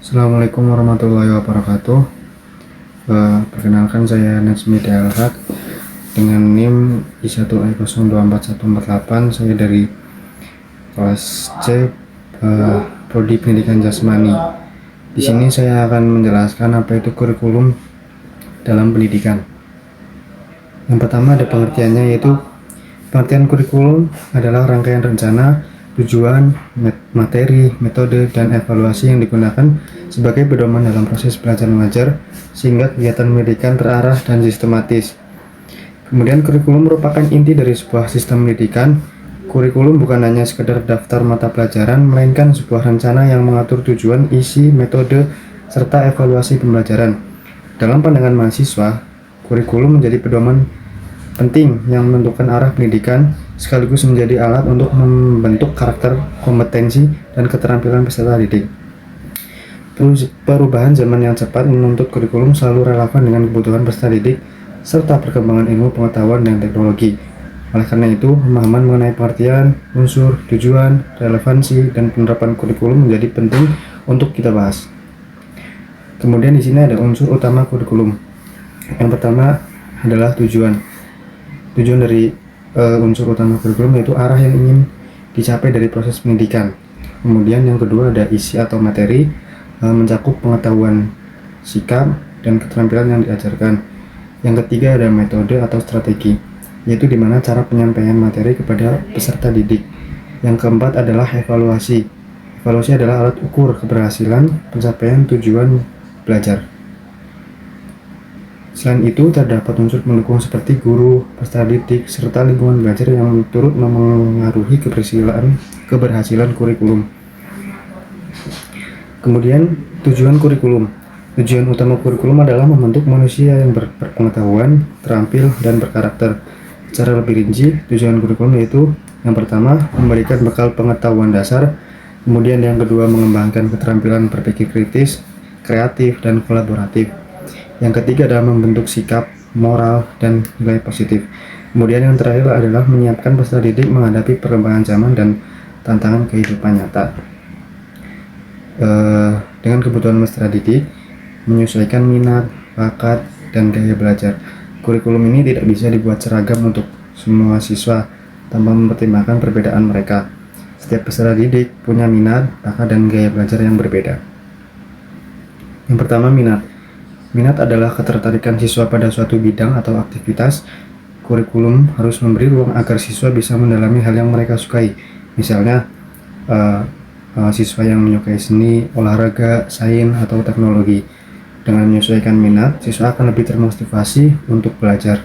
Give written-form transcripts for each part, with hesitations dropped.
Assalamualaikum warahmatullahi wabarakatuh. Perkenalkan saya Najmi Dalhak dengan NIM I1E024148. Saya dari kelas C, Prodi Pendidikan Jasmani. Di sini saya akan menjelaskan apa itu kurikulum dalam pendidikan. Yang pertama ada pengertiannya, yaitu pengertian kurikulum adalah rangkaian rencana, tujuan, materi, metode, dan evaluasi yang digunakan sebagai pedoman dalam proses belajar mengajar sehingga kegiatan pendidikan terarah dan sistematis. Kemudian kurikulum merupakan inti dari sebuah sistem pendidikan. Kurikulum bukan hanya sekedar daftar mata pelajaran, melainkan sebuah rencana yang mengatur tujuan, isi, metode, serta evaluasi pembelajaran. Dalam pandangan mahasiswa, kurikulum menjadi pedoman penting yang menentukan arah pendidikan, sekaligus menjadi alat untuk membentuk karakter, kompetensi, dan keterampilan peserta didik. Perubahan zaman yang cepat menuntut kurikulum selalu relevan dengan kebutuhan peserta didik serta perkembangan ilmu pengetahuan dan teknologi. Oleh karena itu, pemahaman mengenai pengertian, unsur, tujuan, relevansi, dan penerapan kurikulum menjadi penting untuk kita bahas. Kemudian di sini ada unsur utama kurikulum. Yang pertama adalah tujuan. Tujuan dari unsur utama kurikulum yaitu arah yang ingin dicapai dari proses pendidikan. Kemudian yang kedua ada isi atau materi, mencakup pengetahuan, sikap, dan keterampilan yang diajarkan. Yang ketiga ada metode atau strategi, yaitu di mana cara penyampaian materi kepada peserta didik. Yang keempat adalah evaluasi. Evaluasi adalah alat ukur keberhasilan pencapaian tujuan belajar. Selain itu, terdapat unsur pendukung seperti guru, peserta didik, serta lingkungan belajar yang turut memengaruhi keberhasilan kurikulum. Kemudian, tujuan kurikulum. Tujuan utama kurikulum adalah membentuk manusia yang berpengetahuan, terampil, dan berkarakter. Secara lebih rinci, tujuan kurikulum yaitu yang pertama, memberikan bekal pengetahuan dasar, kemudian yang kedua, mengembangkan keterampilan berpikir kritis, kreatif, dan kolaboratif. Yang ketiga adalah membentuk sikap, moral, dan nilai positif. Kemudian yang terakhir adalah menyiapkan peserta didik menghadapi perkembangan zaman dan tantangan kehidupan nyata. Dengan kebutuhan peserta didik, menyesuaikan minat, bakat, dan gaya belajar. Kurikulum ini tidak bisa dibuat seragam untuk semua siswa tanpa mempertimbangkan perbedaan mereka. Setiap peserta didik punya minat, bakat, dan gaya belajar yang berbeda. Yang pertama, minat. Minat adalah ketertarikan siswa pada suatu bidang atau aktivitas. Kurikulum harus memberi ruang agar siswa bisa mendalami hal yang mereka sukai. Misalnya, siswa yang menyukai seni, olahraga, sains, atau teknologi. Dengan menyesuaikan minat, siswa akan lebih termotivasi untuk belajar.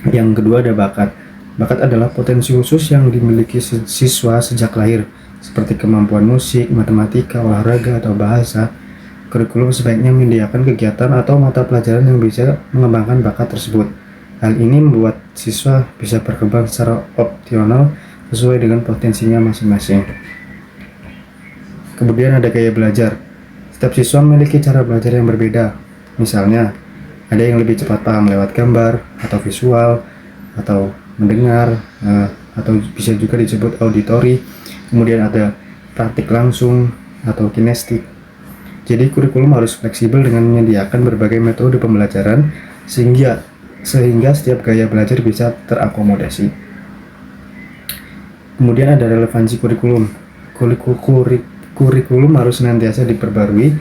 Yang kedua ada bakat. Bakat adalah potensi khusus yang dimiliki siswa sejak lahir, seperti kemampuan musik, matematika, olahraga, atau bahasa. Kurikulum sebaiknya menyediakan kegiatan atau mata pelajaran yang bisa mengembangkan bakat tersebut. Hal ini membuat siswa bisa berkembang secara optimal sesuai dengan potensinya masing-masing. Kemudian ada gaya belajar. Setiap siswa memiliki cara belajar yang berbeda. Misalnya, ada yang lebih cepat paham lewat gambar atau visual atau mendengar, atau bisa juga disebut auditori. Kemudian ada praktik langsung atau kinestik. Jadi kurikulum harus fleksibel dengan menyediakan berbagai metode pembelajaran sehingga setiap gaya belajar bisa terakomodasi. Kemudian ada relevansi kurikulum. Kurikulum harus senantiasa diperbarui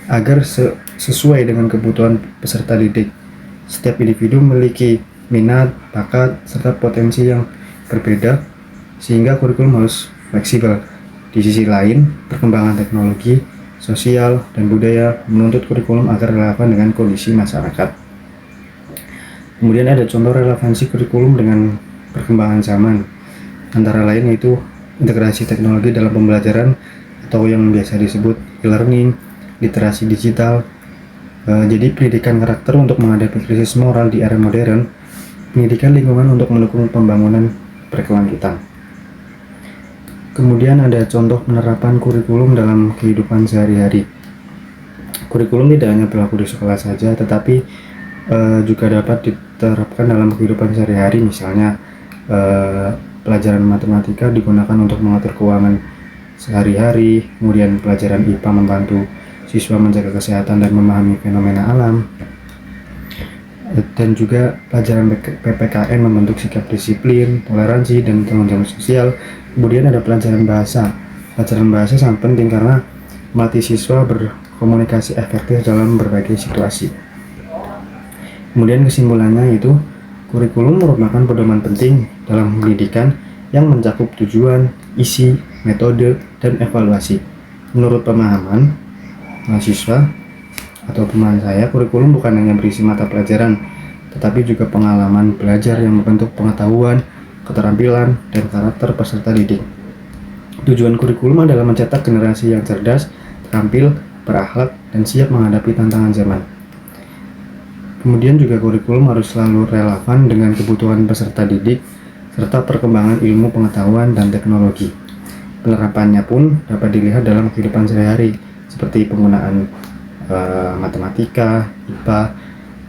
agar sesuai dengan kebutuhan peserta didik. Setiap individu memiliki minat, bakat, serta potensi yang berbeda, sehingga kurikulum harus fleksibel. Di sisi lain, perkembangan teknologi, sosial, dan budaya menuntut kurikulum agar relevan dengan kondisi masyarakat. Kemudian ada contoh relevansi kurikulum dengan perkembangan zaman, antara lain yaitu integrasi teknologi dalam pembelajaran atau yang biasa disebut e-learning, literasi digital. Jadi pendidikan karakter untuk menghadapi krisis moral di era modern, pendidikan lingkungan untuk mendukung pembangunan berkelanjutan. Kemudian ada contoh penerapan kurikulum dalam kehidupan sehari-hari. Kurikulum tidak hanya berlaku di sekolah saja, tetapi juga dapat diterapkan dalam kehidupan sehari-hari. Misalnya, pelajaran matematika digunakan untuk mengatur keuangan sehari-hari. Kemudian pelajaran IPA membantu siswa menjaga kesehatan dan memahami fenomena alam. Dan juga pelajaran PPKN membentuk sikap disiplin, toleransi, dan tanggung jawab sosial. Kemudian ada pelajaran bahasa. Pelajaran bahasa sangat penting karena melatih siswa berkomunikasi efektif dalam berbagai situasi. Kemudian kesimpulannya itu, kurikulum merupakan pedoman penting dalam pendidikan yang mencakup tujuan, isi, metode, dan evaluasi. Menurut pemahaman mahasiswa atau pemahaman saya, kurikulum bukan hanya berisi mata pelajaran, tetapi juga pengalaman belajar yang membentuk pengetahuan, keterampilan, dan karakter peserta didik. Tujuan kurikulum adalah mencetak generasi yang cerdas, terampil, berakhlak, dan siap menghadapi tantangan zaman. Kemudian juga kurikulum harus selalu relevan dengan kebutuhan peserta didik, serta perkembangan ilmu pengetahuan dan teknologi. Penerapannya pun dapat dilihat dalam kehidupan sehari-hari, seperti penggunaan matematika, IPA,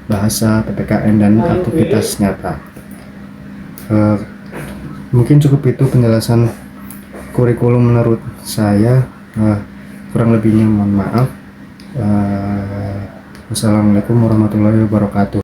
bahasa, PPKN, dan aktivitas nyata. Mungkin cukup itu penjelasan kurikulum menurut saya. Kurang lebihnya mohon maaf. Wassalamualaikum warahmatullahi wabarakatuh.